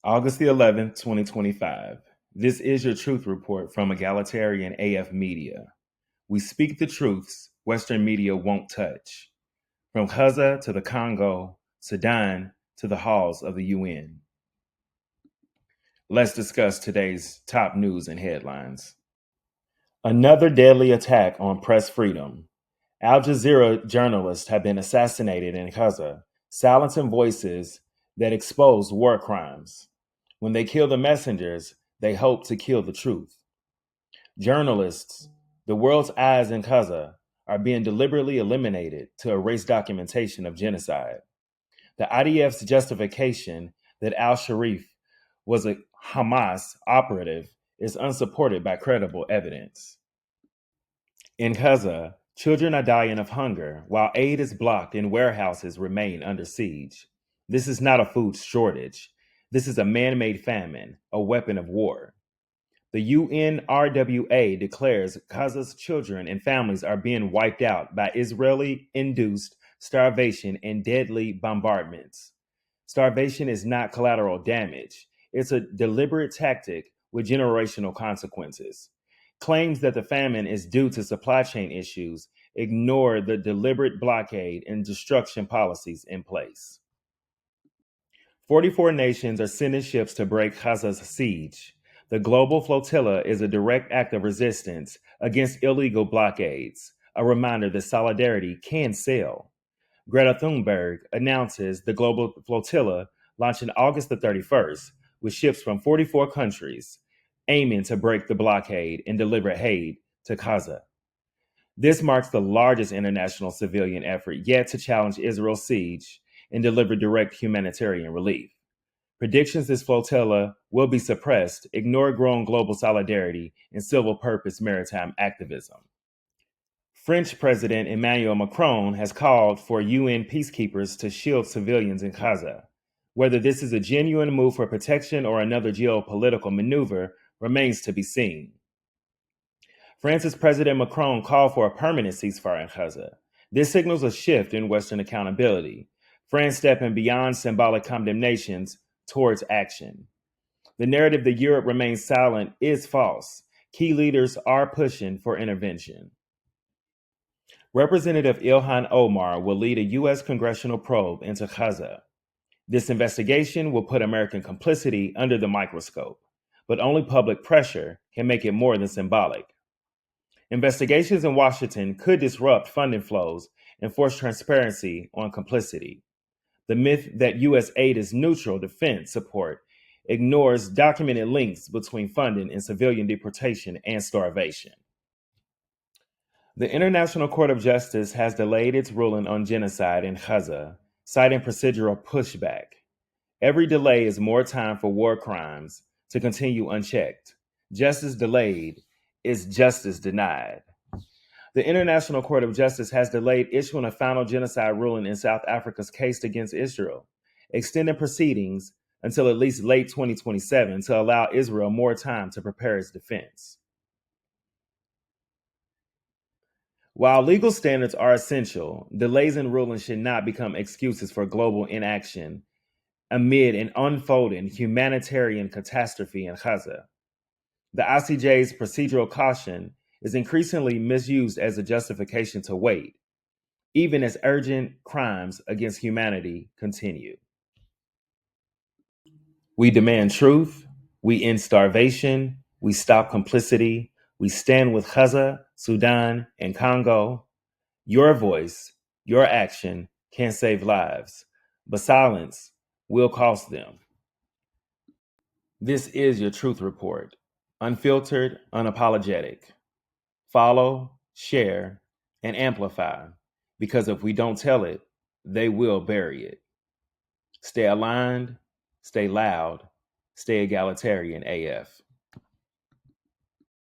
August the 11th, 2025. This is your truth report from egalitarian AF Media. We speak the truths Western media won't touch. From Gaza to the Congo, Sudan to the halls of the UN. Let's discuss today's top news and headlines. Another deadly attack on press freedom. Al Jazeera journalists have been assassinated in Gaza, silencing voices that expose war crimes. When they kill the messengers, they hope to kill the truth. Journalists, the world's eyes in Gaza, are being deliberately eliminated to erase documentation of genocide. The IDF's justification that al-Sharif was a Hamas operative is unsupported by credible evidence. In Gaza, children are dying of hunger while aid is blocked and warehouses remain under siege. This is not a food shortage. This is a man-made famine, a weapon of war. The UNRWA declares Gaza's children and families are being wiped out by Israeli-induced starvation and deadly bombardments. Starvation is not collateral damage. It's a deliberate tactic with generational consequences. Claims that the famine is due to supply chain issues ignore the deliberate blockade and destruction policies in place. 44 nations are sending ships to break Gaza's siege. The Global Flotilla is a direct act of resistance against illegal blockades, a reminder that solidarity can sell. Greta Thunberg announces the Global Flotilla launching August the 31st with ships from 44 countries, aiming to break the blockade and deliver aid to Gaza. This marks the largest international civilian effort yet to challenge Israel's siege and deliver direct humanitarian relief. Predictions this flotilla will be suppressed ignore growing global solidarity and civil purpose maritime activism. French President Emmanuel Macron has called for UN peacekeepers to shield civilians in Gaza. Whether this is a genuine move for protection or another geopolitical maneuver remains to be seen. France's President Macron called for a permanent ceasefire in Gaza. This signals a shift in Western accountability, France stepping beyond symbolic condemnations towards action. The narrative that Europe remains silent is false. Key leaders are pushing for intervention. Representative Ilhan Omar will lead a U.S. congressional probe into Gaza. This investigation will put American complicity under the microscope, but only public pressure can make it more than symbolic. Investigations in Washington could disrupt funding flows and force transparency on complicity. The myth that U.S. aid is neutral defense support ignores documented links between funding and civilian deportation and starvation. The International Court of Justice has delayed its ruling on genocide in Gaza, citing procedural pushback. Every delay is more time for war crimes to continue unchecked. Justice delayed is justice denied. The International Court of Justice has delayed issuing a final genocide ruling in South Africa's case against Israel, extending proceedings until at least late 2027 to allow Israel more time to prepare its defense. While legal standards are essential, delays in rulings should not become excuses for global inaction amid an unfolding humanitarian catastrophe in Gaza. The ICJ's procedural caution is increasingly misused as a justification to wait, even as urgent crimes against humanity continue. We demand truth, we end starvation, we stop complicity, we stand with Gaza, Sudan, and Congo. Your voice, your action can save lives, but silence will cost them. This is your truth report, unfiltered, unapologetic. Follow, share, and amplify, because if we don't tell it, they will bury it. Stay aligned, stay loud, stay egalitarian AF.